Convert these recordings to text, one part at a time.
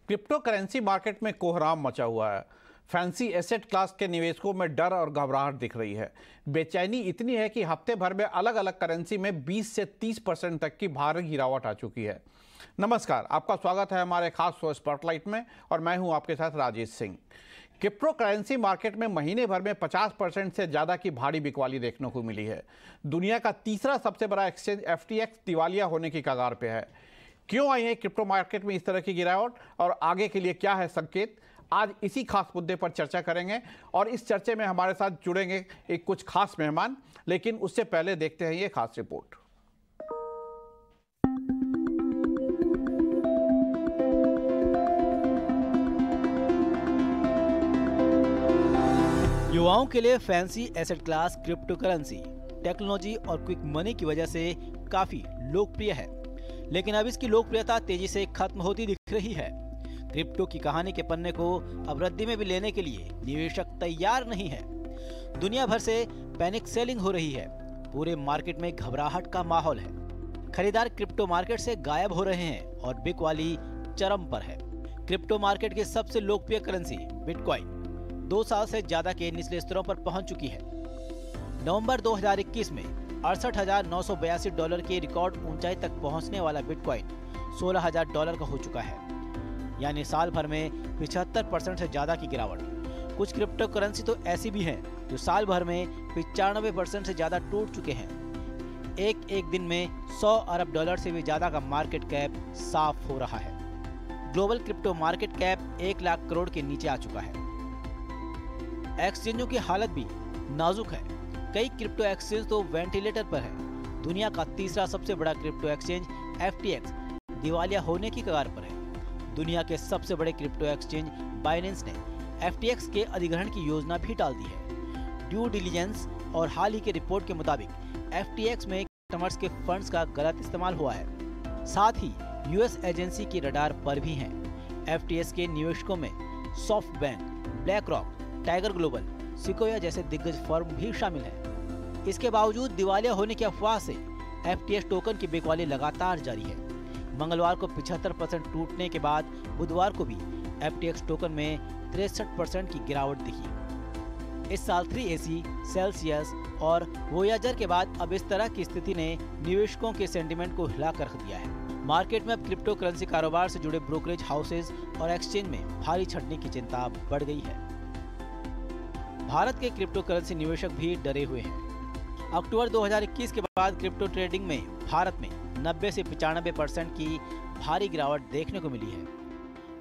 Crypto currency market में कोहराम मचा हुआ है। फैंसी एसेट क्लास के निवेशकों में डर और घबराहट दिख रही है। बेचैनी इतनी है कि हफ्ते भर में अलग अलग करेंसी में 20 से 30% तक की भारी गिरावट आ चुकी है। नमस्कार, आपका स्वागत है हमारे खास शो स्पॉटलाइट में और मैं हूं आपके साथ Rajesh Singh. Crypto currency market में महीने भर में 50% से ज़्यादा की भारी बिकवाली देखने को मिली है। दुनिया का तीसरा सबसे बड़ा एक्सचेंज FTX दिवालिया होने की कगार पे है। क्यों आई है क्रिप्टो मार्केट में इस तरह की गिरावट और आगे के लिए क्या है संकेत, आज इसी खास मुद्दे पर चर्चा करेंगे। और इस चर्चे में हमारे साथ जुड़ेंगे एक कुछ खास मेहमान, लेकिन उससे पहले देखते हैं ये खास रिपोर्ट। युवाओं के लिए fancy asset class crypto currency technology और क्विक मनी की वजह से काफी लोकप्रिय है, लेकिन अब इसकी लोकप्रियता तेजी से खत्म होती दिख रही है। क्रिप्टो की कहानी के पन्ने को अब रद्दी में भी लेने के लिए निवेशक तैयार नहीं है। दुनिया भर से पैनिक सेलिंग हो रही है। पूरे मार्केट में घबराहट का माहौल है। खरीदार क्रिप्टो मार्केट से गायब हो रहे हैं और बिकवाली चरम पर है। क्रिप्टो मार्केट की सबसे लोकप्रिय करेंसी बिटकॉइन 2 साल से ज्यादा के निचले स्तरों पर पहुंच चुकी है। नवंबर 2021 में $68,982 की रिकॉर्ड ऊंचाई तक पहुंचने वाला बिटकॉइन $16,000 का हो चुका है, यानी साल भर में 75% से ज्यादा की गिरावट। कुछ क्रिप्टो करेंसी तो ऐसी भी हैं जो साल भर में 95% से ज्यादा टूट चुके हैं। एक दिन में $100 अरब से भी ज्यादा का मार्केट कैप साफ हो रहा है। Global crypto market cap 1 lakh crore के नीचे आ चुका है। एक्सचेंजों की हालत भी नाजुक है। कई क्रिप्टो एक्सचेंज तो वेंटिलेटर पर है। दुनिया का तीसरा सबसे बड़ा क्रिप्टो एक्सचेंज FTX दिवालिया होने की कगार पर है। दुनिया के सबसे बड़े क्रिप्टो एक्सचेंज बाइनेंस ने FTX के अधिग्रहण की योजना भी टाल दी है। ड्यू डिलिजेंस और हाल ही के रिपोर्ट के मुताबिक FTX में कस्टमर्स के फंड्स का गलत इस्तेमाल हुआ है। साथ ही US एजेंसी की रडार पर भी हैं। FTX के निवेशकों में SoftBank, black rock, tiger global, sequoia जैसे दिग्गज फर्म भी शामिल है। इसके बावजूद दिवालिया होने की अफवाह से FTX टोकन की बिकवाली लगातार जारी है। मंगलवार को 75% टूटने के बाद बुधवार को भी FTX टोकन में 63% की गिरावट दिखी। इस साल 3AC, सेल्सियस और वोयाजर के बाद अब इस तरह की स्थिति ने निवेशकों के सेंटिमेंट को हिला कर रख दिया है। मार्केट में अब क्रिप्टो करेंसी कारोबार से जुड़े ब्रोकरेज हाउसेज और एक्सचेंज में भारी छंटनी की चिंता बढ़ गई है। भारत के क्रिप्टो करेंसी निवेशक भी डरे हुए हैं। अक्टूबर 2021 के बाद क्रिप्टो ट्रेडिंग में भारत में 90 से 95% की भारी गिरावट देखने को मिली है।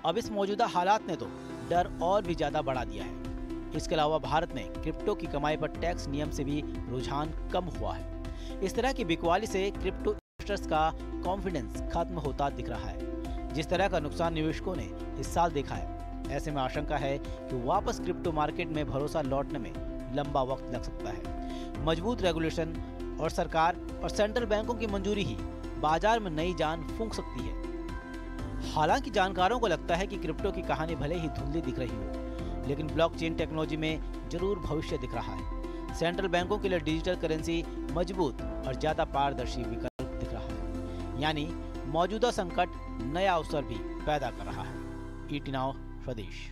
अब इस मौजूदा हालात ने तो डर और भी ज्यादा बढ़ा दिया है। इसके अलावा भारत में क्रिप्टो की कमाई पर टैक्स नियम से भी रुझान कम हुआ है। इस तरह की बिकवाली से क्रिप्टो इन्वेस्टर्स का कॉन्फिडेंस खत्म होता दिख रहा है। जिस तरह का नुकसान निवेशकों ने इस साल देखा है, ऐसे में आशंका है कि वापस क्रिप्टो मार्केट में भरोसा लौटने में लंबा वक्त लग सकता है। मजबूत रेगुलेशन और सरकार और सेंट्रल बैंकों की मंजूरी ही बाजार में नई जान फूंक सकती है। हालांकि जानकारों को लगता है कि क्रिप्टो की कहानी भले ही धुंधली दिख रही हो, लेकिन ब्लॉकचेन टेक्नोलॉजी में जरूर भविष्य दिख रहा है। सेंट्रल बैंकों के लिए डिजिटल करेंसी मजबूत और ज्यादा पारदर्शी विकल्प दिख रहा है, यानी मौजूदा संकट नया अवसर भी पैदा कर रहा है। ET Now स्वदेश।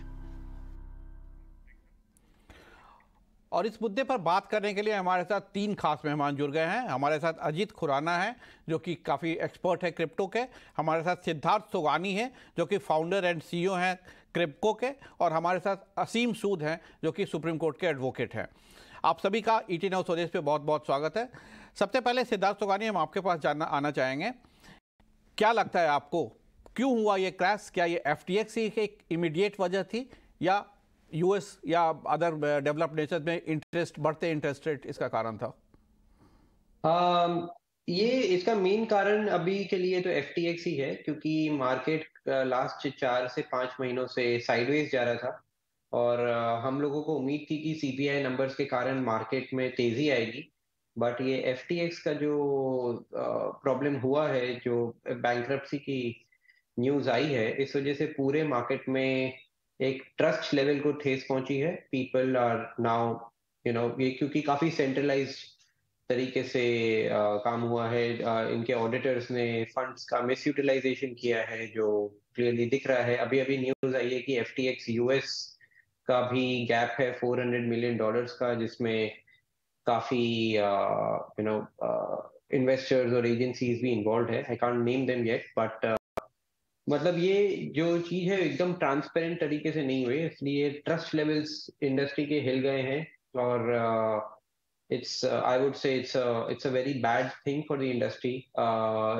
और इस मुद्दे पर बात करने के लिए हमारे साथ 3 खास मेहमान जुड़ गए हैं। हमारे साथ अजीत खुराना है जो कि काफ़ी एक्सपर्ट है क्रिप्टो के। हमारे साथ सिद्धार्थ सोगानी है जो कि फाउंडर एंड CEO हैं क्रिप्टो के। और हमारे साथ असीम सूद हैं जो कि सुप्रीम कोर्ट के एडवोकेट हैं। आप सभी का ET Now स्वदेश पे बहुत बहुत स्वागत है। सबसे पहले सिद्धार्थ सोगानी, हम आपके पास आना चाहेंगे, क्या लगता है आपको क्यों हुआ ये क्रैश? क्या ये FTX ही एक इमीडिएट वजह थी या US या अदर डेवलप्ड नेशन में बढ़ते इंटरेस्ट रेट इसका कारण था? ये इसका मेन कारण अभी के लिए तो FTX ही है, क्योंकि मार्केट लास्ट 4 से 5 महीनों से साइडवेज जा रहा था और हम लोगों को उम्मीद थी कि CPI नंबर्स के कारण मार्केट में तेजी आएगी। बट ये FTX का जो प्रॉब्लम हुआ है, जो बैंक्रप्सी की न्यूज आई है, इस वजह से पूरे मार्केट में एक ट्रस्ट लेवल को ठेस पहुंची है। पीपल आर नाउ ये क्योंकि काफी सेंट्रलाइज्ड तरीके से काम हुआ है। इनके ऑडिटर्स ने फंड्स का मिस यूटिलाइजेशन किया है, जो क्लियरली दिख रहा है। अभी अभी न्यूज आई है कि FTX यूएस का भी गैप है $400 मिलियन का, जिसमें काफी इन्वेस्टर्स और एजेंसीज भी इन्वॉल्व है। I can't name them yet, but मतलब ये जो चीज है एकदम ट्रांसपेरेंट तरीके से नहीं हुई, इसलिए ट्रस्ट लेवल्स इंडस्ट्री के हिल गए हैं। और इट्स आई वुड से it's a very bad thing for the industry.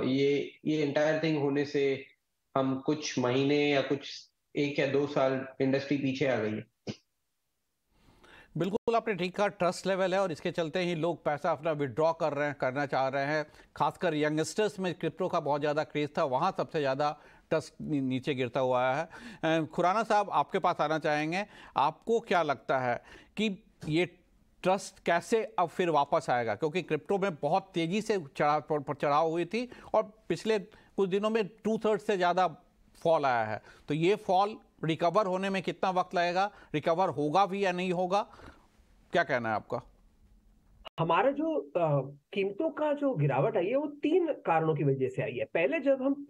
ये एंटायर थिंग होने से हम कुछ महीने या कुछ 1 या 2 साल इंडस्ट्री पीछे आ गई है। बिल्कुल आपने ठीक कहा, ट्रस्ट लेवल है और इसके चलते ही लोग पैसा अपना विड्रॉ कर रहे हैं, करना चाह रहे हैं। खासकर यंगस्टर्स में क्रिप्टो का बहुत ज़्यादा क्रेज था, वहाँ सबसे ज़्यादा ट्रस्ट नीचे गिरता हुआ है। खुराना साहब आपके पास आना चाहेंगे, आपको क्या लगता है कि ये ट्रस्ट कैसे अब फिर वापस आएगा? क्योंकि क्रिप्टो में बहुत तेज़ी से चढ़ाव हुई थी और पिछले कुछ दिनों में 2/3 से ज़्यादा फॉल आया है। तो ये फॉल रिकवर होने में कितना वक्त लगेगा? रिकवर होगा भी या नहीं होगा? क्या कहना है आपका? हमारा जो कीमतों का जो गिरावट आई है वो 3 कारणों की वजह से आई है। पहले जब हम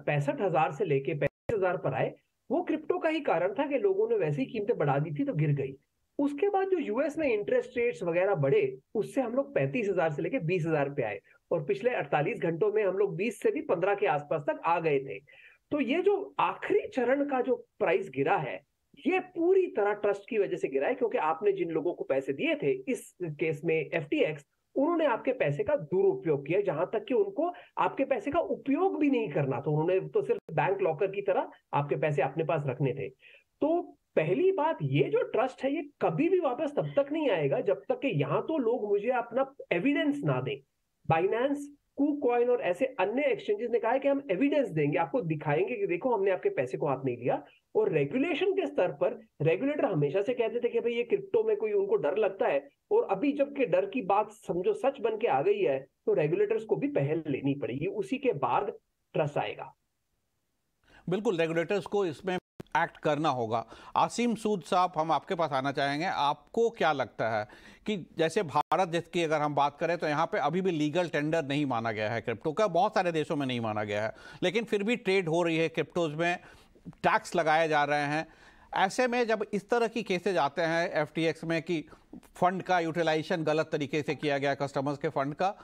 65,000 से लेके 35,000 पर आए, वो क्रिप्टो का ही कारण था कि लोगों ने वैसे ही कीमतें बढ़ा दी थी तो गिर गई। उसके बाद जो यूएस में इंटरेस्ट रेट्स वगैरह बढ़े, उससे हम लोग 35,000 से लेके 20,000 पे आए और पिछले 48 घंटों में हम लोग 20 से भी 15 के आसपास तक आ गए थे। तो ये जो आखिरी चरण का जो प्राइस गिरा है, ये पूरी तरह ट्रस्ट की वजह से गिरा है, क्योंकि आपने जिन लोगों को पैसे दिए थे, इस केस में FTX, उन्होंने आपके पैसे का दुरुपयोग किया, जहां तक कि उनको आपके पैसे का उपयोग भी नहीं करना था। उन्होंने तो सिर्फ बैंक लॉकर की तरह आपके पैसे अपने पास रखने थे। तो पहली बात, ये जो ट्रस्ट है ये कभी भी वापस तब तक नहीं आएगा जब तक कि यहां तो लोग मुझे अपना एविडेंस ना दें। बाइनेंस, KuCoin और ऐसे अन्य एक्सचेंजेस ने कहा है कि हम एविडेंस देंगे, आपको दिखाएंगे कि देखो हमने आपके पैसे को हाथ नहीं लिया। और रेगुलेशन के स्तर पर रेगुलेटर हमेशा से कहते थे कि भाई ये क्रिप्टो में कोई उनको डर लगता है, और अभी जबकि डर की बात समझो सच बन के आ गई है, तो रेगुलेटर्स को भी पहल लेनी पड़ेगी, उसी के बाद ट्रस्ट आएगा। बिल्कुल, रेगुलेटर्स को इसमें एक्ट करना होगा। आसिम सूद साहब, हम आपके पास आना चाहेंगे। आपको क्या लगता है कि जैसे भारत जिसकी अगर हम बात करें तो यहाँ पे अभी भी लीगल टेंडर नहीं माना गया है क्रिप्टो का, बहुत सारे देशों में नहीं माना गया है, लेकिन फिर भी ट्रेड हो रही है क्रिप्टोज में, टैक्स लगाए जा रहे हैं। ऐसे में जब इस तरह की केसेज आते हैं FTX में कि फंड का यूटिलाइजेशन गलत तरीके से किया गया, कस्टमर्स के फंड का,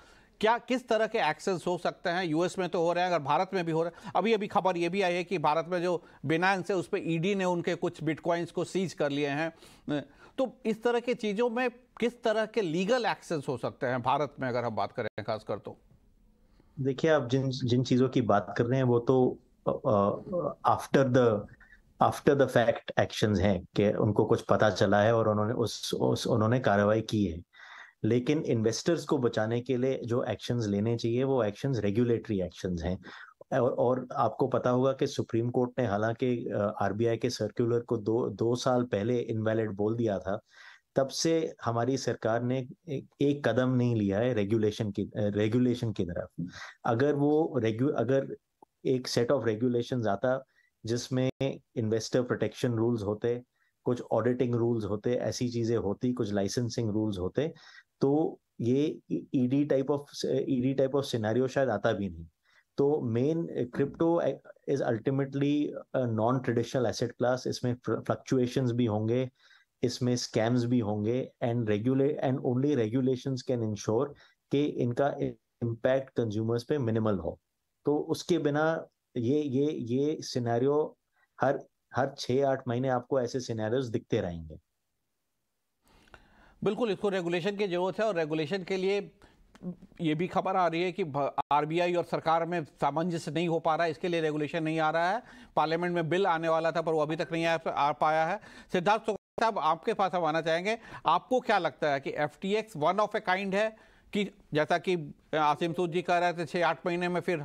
क्या किस तरह के एक्शंस हो सकते हैं? यूएस में तो हो रहे हैं, अगर भारत में भी हो रहे हैं। अभी अभी खबर ये भी आई है कि भारत में जो बिनांस है उस पर ED ने उनके कुछ बिटकॉइंस को सीज कर लिए हैं। तो इस तरह की चीज़ों में किस तरह के लीगल एक्शंस हो सकते हैं भारत में, अगर हम बात करें खासकर? तो देखिए, आप जिन जिन चीज़ों की बात कर रहे हैं वो तो आफ्टर द फैक्ट एक्शंस हैं कि उनको कुछ पता चला है और उन्होंने उन्होंने कार्रवाई की है। लेकिन इन्वेस्टर्स को बचाने के लिए जो एक्शंस लेने चाहिए वो एक्शंस रेगुलेटरी एक्शंस हैं। और आपको पता होगा कि सुप्रीम कोर्ट ने हालांकि RBI के सर्कुलर को दो साल पहले इनवैलिड बोल दिया था, तब से हमारी सरकार ने एक कदम नहीं लिया है रेगुलेशन की तरफ। अगर एक सेट ऑफ रेगुलेशंस आता जिसमें इन्वेस्टर प्रोटेक्शन रूल्स होते, कुछ ऑडिटिंग रूल्स होते, ऐसी चीजें होती, कुछ लाइसेंसिंग रूल्स होते, तो ये ईडी टाइप ऑफ सिनेरियो शायद आता भी नहीं। तो main crypto is ultimately non traditional asset class. इसमें फ्लक्चुएशंस भी होंगे, इसमें स्कैम्स भी होंगे, and only regulations can ensure कि इनका इम्पैक्ट कंज्यूमर्स पे मिनिमल हो। तो उसके बिना ये सिनेरियो हर 6-8 महीने आपको ऐसे सिनेरियोस दिखते रहेंगे। बिल्कुल, इसको रेगुलेशन की जरूरत है और रेगुलेशन के लिए ये भी खबर आ रही है कि RBI और सरकार में सामंजस्य नहीं हो पा रहा है, इसके लिए रेगुलेशन नहीं आ रहा है। पार्लियामेंट में बिल आने वाला था पर वो अभी तक नहीं आ पाया है। सिद्धार्थ साहब, आपके पास हम आना चाहेंगे। आपको क्या लगता है कि FTX one of a kind है कि जैसा कि आसिम सूद जी कह रहे थे 6-8 महीने में फिर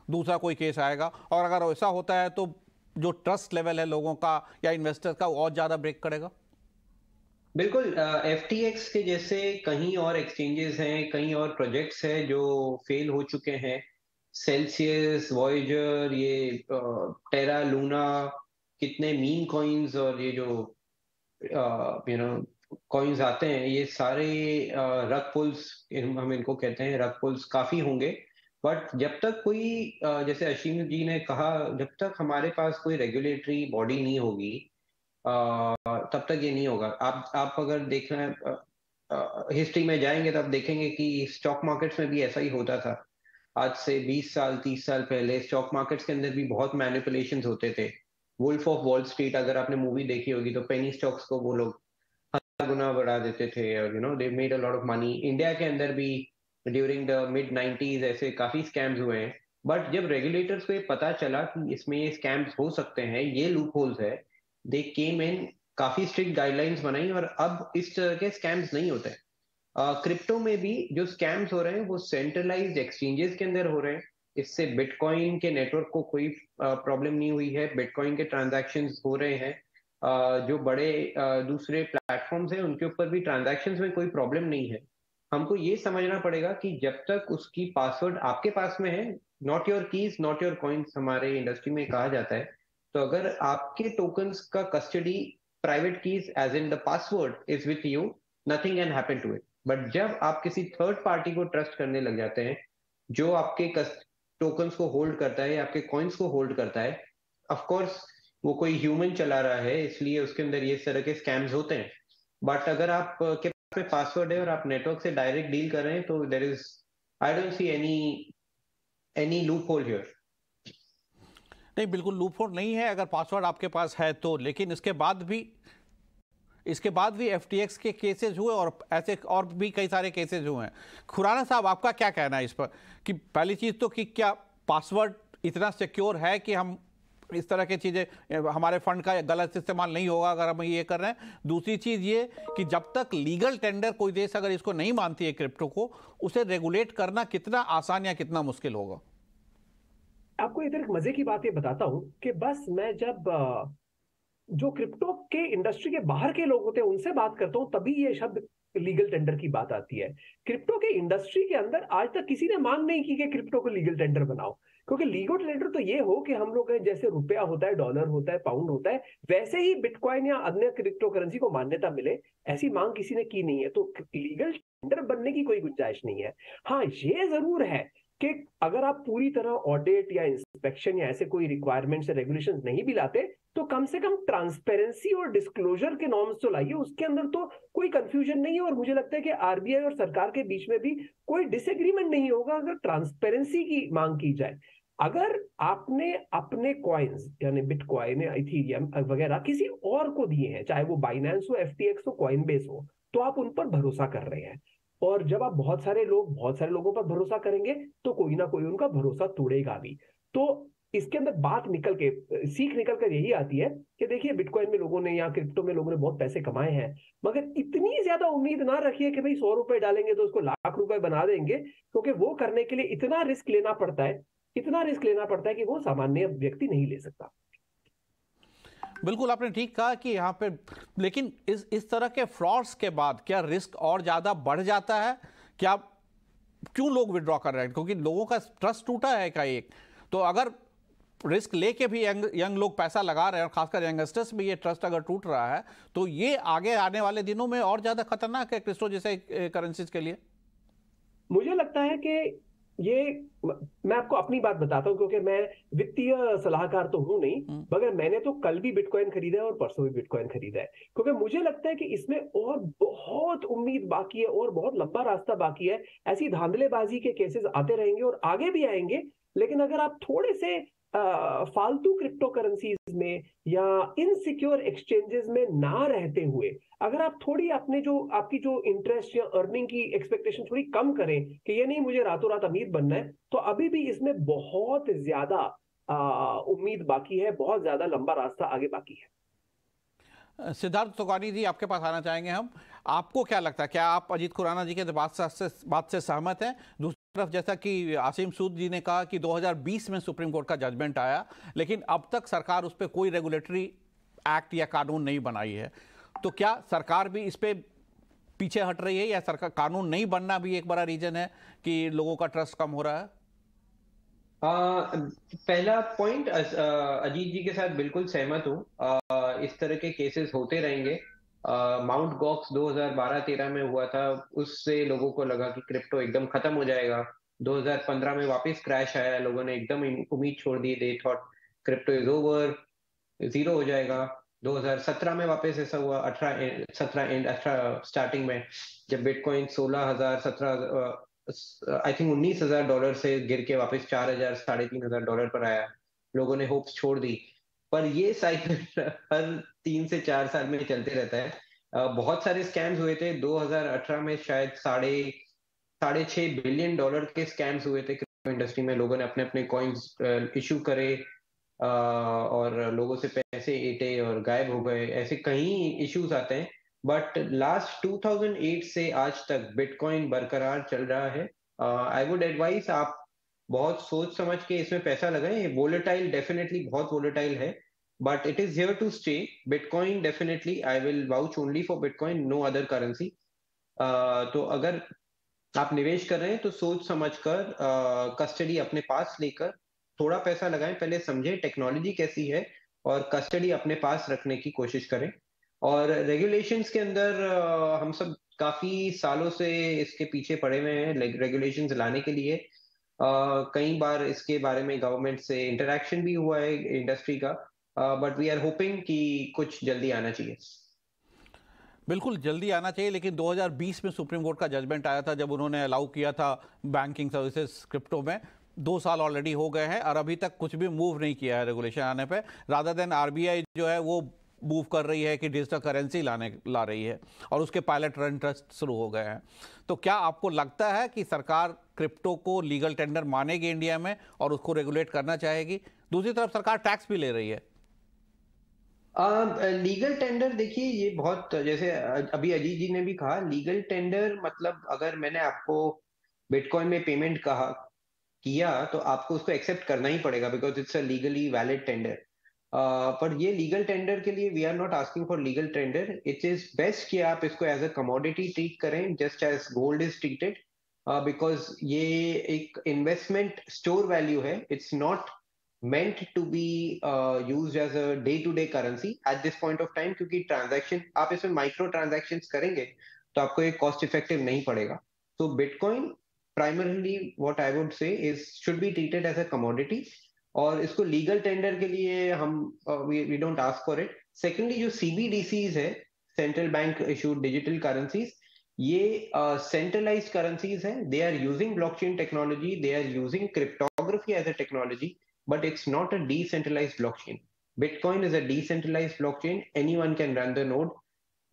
दूसरा कोई केस आएगा, और अगर ऐसा होता है तो जो ट्रस्ट लेवल है लोगों का या इन्वेस्टर्स का और ज्यादा ब्रेक करेगा? बिल्कुल, FTX के जैसे कहीं और एक्सचेंजेस हैं, कहीं और प्रोजेक्ट्स हैं जो फेल हो चुके हैं। सेल्सियस, वॉयेजर, ये टेरा लूना, कितने मीम कॉइन्स और ये जो कॉइन्स आते हैं, ये सारे रग पुल्स, हम इनको कहते हैं, रग पुल्स काफी होंगे। बट जब तक कोई जैसे अशीम जी ने कहा, जब तक हमारे पास कोई रेगुलेटरी बॉडी नहीं होगी तब तक ये नहीं होगा। आप अगर देखना है हिस्ट्री में जाएंगे तो आप देखेंगे कि स्टॉक मार्केट्स में भी ऐसा ही होता था। आज से 20 साल 30 साल पहले स्टॉक मार्केट्स के अंदर भी बहुत मैनिपुलेशंस होते थे। वुल्फ ऑफ वॉल स्ट्रीट अगर आपने मूवी देखी होगी तो पेनी स्टॉक्स को वो लोग गुना बढ़ा देते थे, और they made a lot of money. India के अंदर भी ड्यूरिंग द मिड 90s ऐसे काफी स्कैम्स हुए हैं। बट जब रेगुलेटर्स को ये पता चला कि इसमें ये स्कैम्स हो सकते हैं, ये लूप होल्स है, दे केम इन, काफी स्ट्रिक्ट गाइडलाइंस बनाई, और अब इस तरह के स्कैम्स नहीं होते। क्रिप्टो में भी जो स्कैम्स हो रहे हैं वो सेंट्रलाइज्ड एक्सचेंजेस के अंदर हो रहे हैं। इससे बिटकॉइन के नेटवर्क को कोई प्रॉब्लम नहीं हुई है, बिटकॉइन के ट्रांजैक्शंस हो रहे हैं। जो बड़े दूसरे प्लेटफॉर्म्स हैं उनके ऊपर भी ट्रांजैक्शंस में कोई प्रॉब्लम नहीं है। हमको ये समझना पड़ेगा कि जब तक उसकी पासवर्ड आपके पास में है, not your keys not your coins हमारे इंडस्ट्री में कहा जाता है, तो अगर आपके टोकन्स का custody, private keys as in the password is with you, nothing can happen to it. But जब आप किसी थर्ड पार्टी को ट्रस्ट करने लग जाते हैं जो आपके टोकन्स को होल्ड करता है, आपके कॉइन्स को होल्ड करता है, ऑफ कोर्स वो कोई ह्यूमन चला रहा है, इसलिए उसके अंदर ये तरह के स्कैम्स होते हैं। बट अगर आप के पास में पासवर्ड है और आप नेटवर्क से डायरेक्ट डील कर रहे हैं तो there is, I don't see any loophole here. नहीं, बिल्कुल लूप होल नहीं है अगर पासवर्ड आपके पास है तो। लेकिन इसके बाद भी FTX के केसेस हुए और ऐसे और भी कई सारे केसेस हुए हैं। खुराना साहब, आपका क्या कहना है इस पर? कि पहली चीज तो कि क्या पासवर्ड इतना सिक्योर है कि हम इस तरह की चीजें, हमारे फंड का गलत इस्तेमाल नहीं होगा अगर हम ये कर रहे हैं? दूसरी चीज ये कि जब तक लीगल टेंडर कोई देश अगर इसको नहीं मानती है क्रिप्टो को, उसे रेगुलेट करना कितना आसान या कितना मुश्किल होगा? आपको इधर एक मजे की बात ये बताता हूं कि बस मैं जब जो क्रिप्टो के इंडस्ट्री के बाहर के लोग होते हैं उनसे बात करता हूं तभी ये शब्द लीगल टेंडर की बात आती है। क्रिप्टो के इंडस्ट्री के अंदर आज तक किसी ने मांग नहीं की कि क्रिप्टो को लीगल टेंडर बनाओ, क्योंकि लीगल टेंडर तो ये हो कि हम लोग जैसे रुपया होता है, डॉलर होता है, पाउंड होता है, वैसे ही बिटकॉइन या अन्य क्रिप्टो करेंसी को मान्यता मिले, ऐसी मांग किसी ने की नहीं है। तो लीगल टेंडर बनने की कोई गुंजाइश नहीं है। हाँ, ये जरूर है कि अगर आप पूरी तरह ऑडिट या इंस्पेक्शन या ऐसे कोई रिक्वायरमेंट्स या रेगुलेशंस नहीं भी लाते तो कम से कम ट्रांसपेरेंसी और डिस्क्लोजर के नॉर्म्स तो लाइए, उसके अंदर तो कोई कंफ्यूजन नहीं है। और मुझे लगता है कि RBI और सरकार के बीच में भी कोई डिसएग्रीमेंट नहीं होगा अगर ट्रांसपेरेंसी की मांग की जाए। अगर आपने अपने कॉइन्स यानी बिटकॉइन या इथेरियम वगैरह किसी और को दिए हैं, चाहे वो बाइनेंस हो, FTX हो, कॉइनबेस हो, तो आप उन पर भरोसा कर रहे हैं। और जब आप बहुत सारे लोगों पर भरोसा करेंगे तो कोई ना कोई उनका भरोसा तोड़ेगा भी। तो इसके अंदर सीख निकल कर यही आती है कि देखिए, बिटकॉइन में लोगों ने या क्रिप्टो में लोगों ने बहुत पैसे कमाए हैं, मगर इतनी ज्यादा उम्मीद ना रखिए कि भाई 100 रुपए डालेंगे तो उसको लाख रुपए बना देंगे, क्योंकि वो करने के लिए इतना रिस्क लेना पड़ता है कि वो सामान्य व्यक्ति नहीं ले सकता। बिल्कुल, आपने ठीक कहा कि यहाँ पे, लेकिन इस तरह के फ्रॉड्स के बाद क्या रिस्क और ज्यादा बढ़ जाता है? क्या, क्यों लोग विड्रॉ कर रहे हैं? क्योंकि लोगों का ट्रस्ट टूटा है एकाएक। तो अगर रिस्क लेके भी यंग लोग पैसा लगा रहे हैं और खासकर यंगस्टर्स में ये ट्रस्ट अगर टूट रहा है तो ये आगे आने वाले दिनों में और ज्यादा खतरनाक है क्रिप्टो जैसे करेंसीज के लिए। मुझे लगता है कि ये, मैं आपको अपनी बात बताता हूं क्योंकि मैं वित्तीय सलाहकार तो हूं नहीं, मगर मैंने तो कल भी बिटकॉइन खरीदा है और परसों भी बिटकॉइन खरीदा है, क्योंकि मुझे लगता है कि इसमें और बहुत उम्मीद बाकी है और बहुत लंबा रास्ता बाकी है। ऐसी धांधलेबाजी के केसेस आते रहेंगे और आगे भी आएंगे, लेकिन अगर आप थोड़े से फालतू क्रिप्टो करेंसीज में या इनसिक्योर एक्सचेंजेस में ना रहते हुए अगर आप थोड़ी आपकी जो इंटरेस्ट या अर्निंग की एक्सपेक्टेशन थोड़ी कम करें कि ये नहीं मुझे रातों रात अमीर बनना है, तो अभी भी इसमें बहुत ज्यादा उम्मीद बाकी है, बहुत ज्यादा लंबा रास्ता आगे बाकी है। सिद्धार्थ सुगानी जी, आपके पास आना चाहेंगे हम। आपको क्या लगता है, क्या आप अजीत खुराना जी के बात से सहमत हैं? दूसरी तरफ, जैसा कि आसिम सूद जी ने कहा कि 2020 में सुप्रीम कोर्ट का जजमेंट आया, लेकिन अब तक सरकार उस पर कोई रेगुलेटरी एक्ट या कानून नहीं बनाई है, तो क्या सरकार भी इस पे पीछे हट रही है या सरकार कानून नहीं बनना भी एक बड़ा रीजन है कि लोगों का ट्रस्ट कम हो रहा है? पहला पॉइंट, अजीत जी के साथ बिल्कुल सहमत हूँ। इस तरह के केसेस होते रहेंगे माउंट गॉक्स 2012-13 में हुआ था, उससे लोगों को लगा कि क्रिप्टो एकदम खत्म हो जाएगा। 2015 में वापस क्रैश आया, लोगों ने एकदम उम्मीद छोड़ दी, they thought crypto is over, zero हो जाएगा। 2017 में वापस ऐसा हुआ, 18 स्टार्टिंग में, जब बिटकॉइन 16,000 17 आई थिंक $19,000 से गिर के वापस 4,000 $3,500 पर आया। लोगों ने होप्स छोड़ दी। पर ये साइकिल हर 3 से 4 साल में चलते रहता है। बहुत सारे स्कैम्स हुए थे 2018 में, शायद साढ़े $6 बिलियन के स्कैम्स हुए थे क्रिप्टो इंडस्ट्री में। लोगों ने अपने अपने कॉइन्स इशू करे और लोगों से पैसे एटे और गायब हो गए, ऐसे कई इश्यूज आते हैं। बट लास्ट 2008 से आज तक बिटकॉइन बरकरार चल रहा है। आई वुड एडवाइस आप बहुत सोच समझ के इसमें पैसा लगाएं। वोलेटाइल, डेफिनेटली बहुत वोलेटाइल है, but it is here to stay. Bitcoin definitely, I will vouch only for bitcoin, no other currency. तो अगर आप निवेश कर रहे हैं तो सोच समझकर कस्टडी अपने पास लेकर थोड़ा पैसा लगाएं, पहले समझें टेक्नोलॉजी कैसी है और कस्टडी अपने पास रखने की कोशिश करें। और रेगुलेशंस के अंदर हम सब काफी सालों से इसके पीछे पड़े हुए हैं रेगुलेशंस लाने के लिए। कई बार इसके बारे में गवर्नमेंट से इंटरेक्शन भी हुआ है इंडस्ट्री का, बट वी आर होपिंग कि कुछ जल्दी आना चाहिए। बिल्कुल जल्दी आना चाहिए, लेकिन 2020 में सुप्रीम कोर्ट का जजमेंट आया था जब उन्होंने अलाउ किया था बैंकिंग सर्विसेज क्रिप्टो में। 2 साल ऑलरेडी हो गए हैं और अभी तक कुछ भी मूव नहीं किया है रेगुलेशन आने पे। रादर देन आरबीआई जो है वो मूव कर रही है कि डिजिटल करेंसी ला रही है और उसके पायलट रन टेस्ट शुरू हो गए हैं। तो क्या आपको लगता है कि सरकार क्रिप्टो को लीगल टेंडर मानेगी इंडिया में और उसको रेगुलेट करना चाहेगी? दूसरी तरफ सरकार टैक्स भी ले रही है। लीगल टेंडर, देखिए ये बहुत, जैसे अभी अजीत जी ने भी कहा, लीगल टेंडर मतलब अगर मैंने आपको बिटकॉइन में पेमेंट किया तो आपको उसको एक्सेप्ट करना ही पड़ेगा, because it's a legally valid tender. पर ये लीगल टेंडर के लिए we are not asking for legal tender. It is best कि आप इसको एज अ कमोडिटी ट्रीट करें, just as gold is treated, because ये एक इन्वेस्टमेंट स्टोर वैल्यू है। It's not meant to be used as a day-to-day currency at this point of time, क्योंकि transaction आप इसमें माइक्रो ट्रांजैक्शंस करेंगे तो आपको ये कॉस्ट इफेक्टिव नहीं पड़ेगा। तो bitcoin primarily what I would say is should be treated as a commodity, और इसको लीगल टेंडर के लिए हम we don't ask for it. Secondly, जो CBDCs है, central bank issued digital currencies, ये सेंट्रलाइज्ड करेंसीज हैं। They are using blockchain technology, they are using cryptography as a technology, but it's not a decentralized blockchain. Bitcoin is a decentralized blockchain. Anyone can run the node.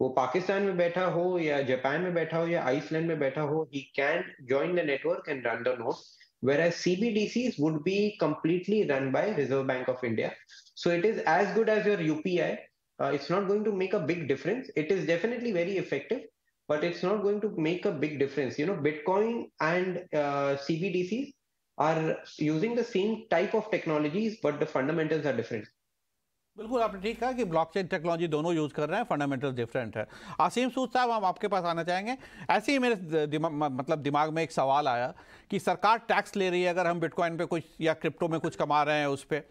वो पाकिस्तान में बैठा हो या Japan में बैठा हो या आइसलैंड में बैठा हो, he can join the network and run the node. Whereas CBDCs would be completely run by Reserve Bank of India. So it is as good as your UPI. It's not going to make a big difference. It is definitely very effective, but it's not going to make a big difference. You know, Bitcoin and CBDCs are using the same type of technologies, but the fundamentals are different. बिल्कुल आपने ठीक कहा कि blockchain technology दोनों use कर रहे हैं, fundamental different है। आसिम सूद साहब, हम आपके पास आना चाहेंगे। ऐसे ही मेरे दिमाग में एक सवाल आया कि सरकार टैक्स ले रही है अगर हम बिटकॉइन पे कुछ या क्रिप्टो में कुछ कमा रहे हैं उस पर,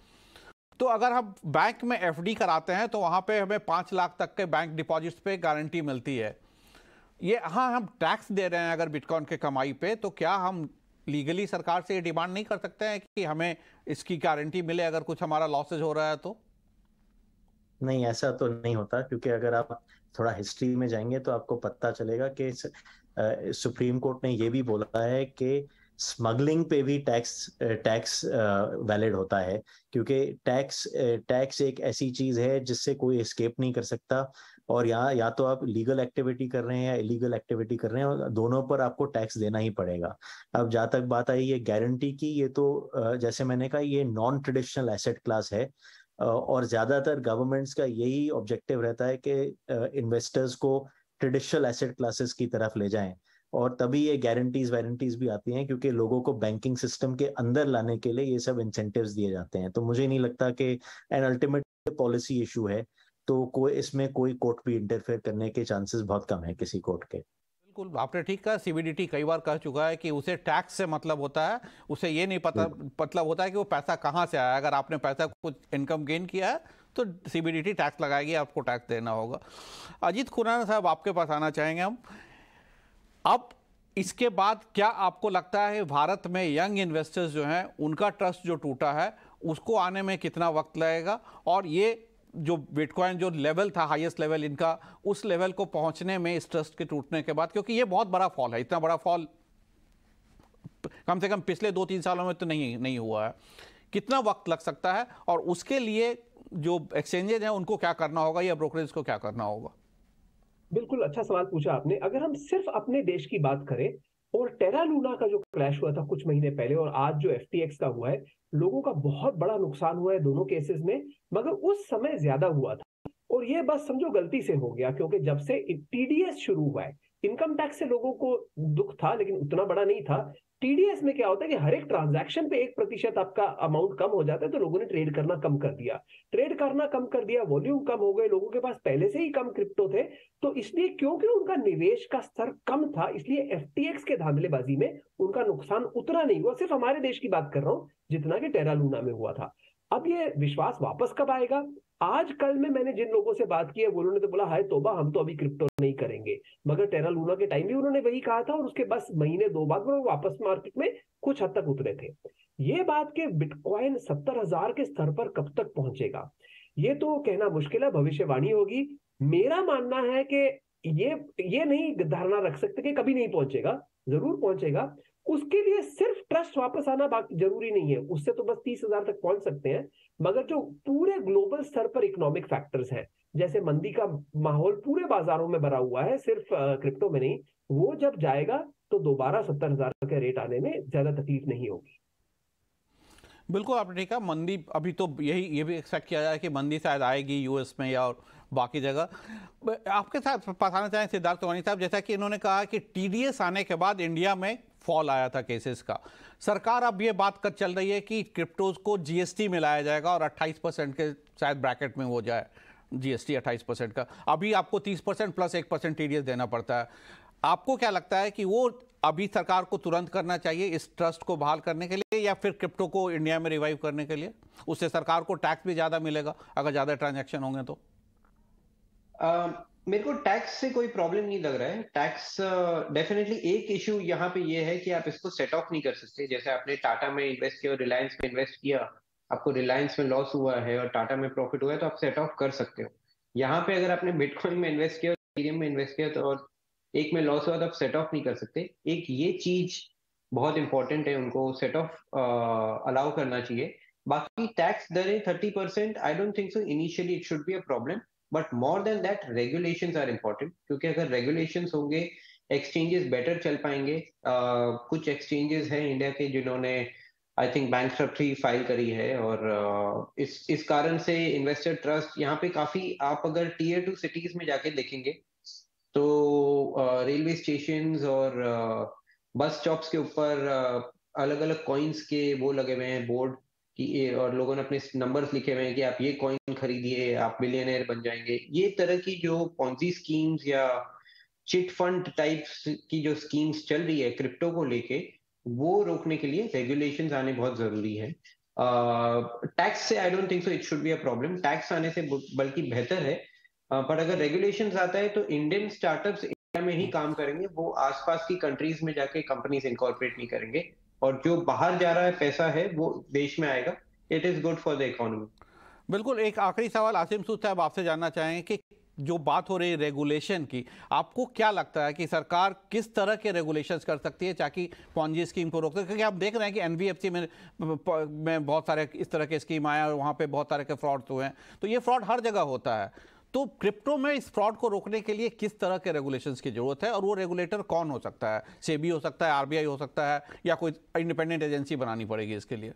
तो अगर हम बैंक में FD कराते हैं तो वहाँ पे हमें 5 लाख तक के बैंक डिपॉजिट्स पे गारंटी मिलती है। ये हाँ, हम टैक्स दे रहे हैं अगर बिटकॉइन के कमाई पे, तो क्या हम लीगली सरकार से ये डिमांड नहीं कर सकते हैं कि हमें इसकी गारंटी मिले अगर कुछ हमारा लॉसेज हो रहा है तो? नहीं, ऐसा तो नहीं होता, क्योंकि अगर आप थोड़ा हिस्ट्री में जाएंगे तो आपको पता चलेगा कि सुप्रीम कोर्ट ने ये भी बोला है कि स्मगलिंग पे भी टैक्स वैलिड होता है, क्योंकि टैक्स एक ऐसी चीज है जिससे कोई एस्केप नहीं कर सकता। और यहाँ या तो आप लीगल एक्टिविटी कर रहे हैं या इलीगल एक्टिविटी कर रहे हैं, और दोनों पर आपको टैक्स देना ही पड़ेगा। अब जहाँ तक बात आई ये गारंटी की, ये तो जैसे मैंने कहा, ये नॉन ट्रेडिशनल एसेट क्लास है, और ज्यादातर गवर्नमेंट्स का यही ऑब्जेक्टिव रहता है कि इन्वेस्टर्स को ट्रेडिशनल एसेट क्लासेस की तरफ ले जाएं, और तभी ये गारंटीज भी आती हैं, क्योंकि लोगों को बैंकिंग सिस्टम के अंदर लाने के लिए ये सब इंसेंटिव्स दिए जाते हैं। तो मुझे नहीं लगता कि एन अल्टीमेट पॉलिसी इशू है, तो इसमें कोई कोर्ट भी इंटरफेयर करने के चांसेस बहुत कम है किसी कोर्ट के। बिल्कुल आपने ठीक कहा। CBDT कई बार कह चुका है कि उसे टैक्स से मतलब होता है, उसे ये नहीं पता मतलब होता है कि वो पैसा कहाँ से आया। अगर आपने पैसा कुछ इनकम गेन किया है तो CBDT टैक्स लगाएगी, आपको टैक्स देना होगा। अजीत खुराना साहब, आपके पास आना चाहेंगे हम। अब इसके बाद क्या आपको लगता है भारत में यंग इन्वेस्टर्स जो हैं उनका ट्रस्ट जो टूटा है उसको आने में कितना वक्त लगेगा, और ये जो बिटकॉइन जो लेवल था हाईएस्ट लेवल इनका, उस लेवल को पहुंचने में इस ट्रस्ट के टूटने के बाद, क्योंकि ये बहुत बड़ा फॉल है, इतना बड़ा फॉल कम से कम पिछले 2-3 सालों में तो नहीं हुआ है, कितना वक्त लग सकता है, और उसके लिए जो एक्सचेंजेज हैं उनको क्या करना होगा या ब्रोकरेज को क्या करना होगा? बिल्कुल अच्छा सवाल पूछा आपने। अगर हम सिर्फ अपने देश की बात करें, और टेरा लूना का जो क्रैश हुआ था कुछ महीने पहले और आज जो FTX का हुआ है, लोगों का बहुत बड़ा नुकसान हुआ है दोनों केसेस में, मगर उस समय ज्यादा हुआ था। और ये बस समझो गलती से हो गया, क्योंकि जब से TDS शुरू हुआ है, इनकम टैक्स से लोगों को दुख था लेकिन उतना बड़ा नहीं था। TDS में क्या होता है कि हर एक ट्रांजैक्शन पे 1% आपका अमाउंट कम हो जाता है, तो लोगों ने ट्रेड करना कम कर दिया, वॉल्यूम कम हो गए, लोगों के पास पहले से ही कम क्रिप्टो थे, तो इसलिए क्योंकि उनका निवेश का स्तर कम था, इसलिए FTX के धांधलेबाजी में उनका नुकसान उतना नहीं हुआ। सिर्फ हमारे देश की बात कर रहा हूं, जितना कि टेरा लूना में हुआ था। अब ये विश्वास वापस कब आएगा? आज कल में मैंने जिन लोगों से बात की है, वो उन्होंने तो बोला हाय तौबा, हम तो अभी क्रिप्टो नहीं करेंगे। मगर टेरा लूना के टाइम भी उन्होंने वही कहा था, और उसके बस महीने 2 बाद वो वापस मार्केट में कुछ हद तक उतरे थे। ये बात के बिटकॉइन 70,000 के स्तर पर कब तक पहुंचेगा, ये तो कहना मुश्किल है, भविष्यवाणी होगी। मेरा मानना है कि ये नहीं धारणा रख सकते कि कभी नहीं पहुंचेगा, जरूर पहुंचेगा। उसके लिए सिर्फ ट्रस्ट वापस आना बाकी जरूरी नहीं है, उससे तो बस 30,000 तक पहुंच सकते हैं। मगर जो पूरे ग्लोबल स्तर पर इकोनॉमिक फैक्टर्स हैं, जैसे मंदी का माहौल पूरे बाजारों में भरा हुआ है, सिर्फ क्रिप्टो में नहीं, वो जब जाएगा तो दोबारा 70,000 के रेट आने में ज्यादा तकलीफ नहीं होगी। बिल्कुल आपने ठीक है, मंदी अभी तो ये भी एक्सपेक्ट किया जाए कि मंदी शायद आएगी US में या और बाकी जगह। आपके साथ बताना चाहें सिद्धार्थ तोवानी साहब, जैसा कि इन्होंने कहा कि TDS आने के बाद इंडिया में फॉल आया था केसेस का, सरकार अब ये बात कर चल रही है कि क्रिप्टोज को GST में लाया जाएगा और 28% के शायद ब्रैकेट में हो जाए GST 28% का। अभी आपको 30% प्लस 1% TDS देना पड़ता है। आपको क्या लगता है कि वो अभी सरकार को तुरंत करना चाहिए इस ट्रस्ट को बहाल करने के लिए, या फिर क्रिप्टो को इंडिया में रिवाइव करने के लिए? उससे सरकार को टैक्स भी ज्यादा मिलेगा अगर ज्यादा ट्रांजैक्शन होंगे तो। मेरे को टैक्स से कोई प्रॉब्लम नहीं लग रहा है। टैक्स डेफिनेटली एक इशू यहाँ पे ये है कि आप इसको सेट ऑफ नहीं कर सकते। जैसे आपने टाटा में इन्वेस्ट किया और रिलायंस में इन्वेस्ट किया, आपको रिलायंस में लॉस हुआ है और टाटा में प्रॉफिट हुआ है, तो आप सेट ऑफ कर सकते हो। यहाँ पे अगर आपने बिटकॉइन में इन्वेस्ट किया और इथेरियम में इन्वेस्ट किया तो और एक में लॉस हुआ तो आप सेट ऑफ नहीं कर सकते। एक ये चीज बहुत इंपॉर्टेंट है, उनको सेट ऑफ अलाउ करना चाहिए। बाकी टैक्स दरें 30%, I don't think so initially it should be a problem, but more than that regulations are important, क्योंकि अगर रेगुलेशंस होंगे एक्सचेंजेस बेटर चल पाएंगे। कुछ एक्सचेंजेस हैं इंडिया के जिन्होंने आई थिंक बैंकरप्सी फाइल करी है, और इस कारण से इन्वेस्टर ट्रस्ट यहाँ पे काफी, आप अगर Tier 2 सिटीज में जाके देखेंगे तो रेलवे स्टेशंस और बस स्टॉप्स के ऊपर अलग अलग कॉइन्स के वो लगे हुए हैं बोर्ड कि, और लोगों ने अपने नंबर्स लिखे हुए हैं कि आप ये कॉइन खरीदिए आप बिलियनर बन जाएंगे। ये तरह की जो पॉन्जी स्कीम्स या चिट फंड टाइप्स की जो स्कीम्स चल रही है क्रिप्टो को लेके, वो रोकने के लिए रेगुलेशंस आने बहुत जरूरी है। टैक्स से आई don't think so it should be a problem, tax आने से बल्कि बेहतर है। पर अगर रेगुलेशंस आता है तो इंडियन स्टार्टअप्स इंडिया में ही काम करेंगे, वो आसपास की कंट्रीज में जाके कंपनीज इनकॉर्पोरेट नहीं करेंगे, और जो बाहर जा रहा है पैसा है वो देश में आएगा। It is good for the economy. बिल्कुल। एक आखिरी सवाल आसिम सूद साहब आपसे जानना चाहेंगे कि जो बात हो रही है रेगुलेशन की, आपको क्या लगता है कि सरकार किस तरह के रेगुलेशंस कर सकती है ताकि पॉन्जी स्कीम को रोक सके? क्योंकि आप देख रहे हैं कि NBFC में बहुत सारे इस तरह के स्कीम आए और वहाँ पे बहुत सारे के फ्रॉड हुए हैं, तो ये फ्रॉड हर जगह होता है। तो क्रिप्टो में इस फ्रॉड को रोकने के लिए किस तरह के रेगुलेशंस की जरूरत है, और वो रेगुलेटर कौन हो सकता है? सेबी हो सकता है, RBI हो सकता है, या कोई इंडिपेंडेंट एजेंसी बनानी पड़ेगी इसके लिए?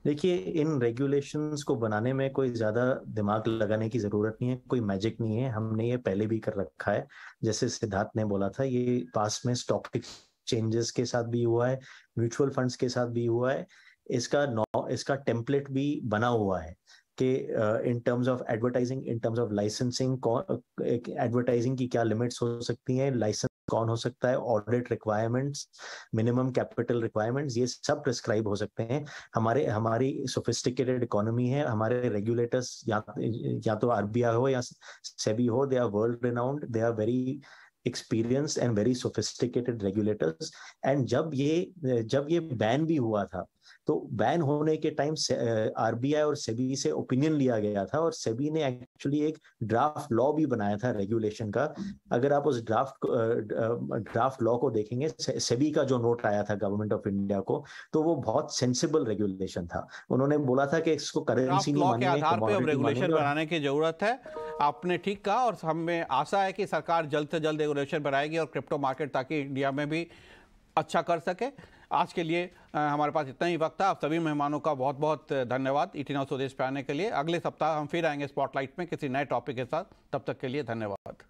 देखिए, इन रेगुलेशंस को बनाने में कोई ज्यादा दिमाग लगाने की जरूरत नहीं है, कोई मैजिक नहीं है, हमने ये पहले भी कर रखा है। जैसे सिद्धार्थ ने बोला था, ये पास में स्टॉक एक्सचेंजेस के साथ भी हुआ है, म्यूचुअल फंड्स के साथ भी हुआ है, इसका टेम्पलेट भी बना हुआ है। कि in terms of advertising, in terms of licensing, advertising की क्या लिमिट्स हो सकती हैं, लाइसेंस कौन हो सकता है, audit requirements, minimum capital requirements, ये सब प्रिस्क्राइब हो सकते हैं। हमारी सोफिस्टिकेटेड इकोनॉमी है, हमारे रेगुलेटर्स या तो आरबीआई हो या सेबी हो, they are world renowned, they are very experienced and very sophisticated regulators। and जब ये बैन भी हुआ था, तो बैन होने के टाइम आरबीआई और सेबी से ओपिनियन लिया गया था, और सेबी ने एक्चुअली एक ड्राफ्ट लॉ भी बनाया था रेगुलेशन का। अगर आप उस ड्राफ्ट लॉ को देखेंगे, सेबी का जो नोट आया था गवर्नमेंट ऑफ इंडिया को, तो वो बहुत सेंसिबल रेगुलेशन था। उन्होंने बोला था कि इसको करेंसी नहीं मानेंगे, आधार पे अब रेगुलेशन मानेंगे। बनाने की जरूरत है। आपने ठीक कहा, और हमें आशा है कि सरकार जल्द से जल्द रेगुलेशन बनाएगी और क्रिप्टो मार्केट ताकि इंडिया में भी अच्छा कर सके। आज के लिए हमारे पास इतना ही वक्त था। आप सभी मेहमानों का बहुत बहुत धन्यवाद ET Now स्वदेश पे आने के लिए। अगले सप्ताह हम फिर आएंगे स्पॉटलाइट में किसी नए टॉपिक के साथ। तब तक के लिए धन्यवाद।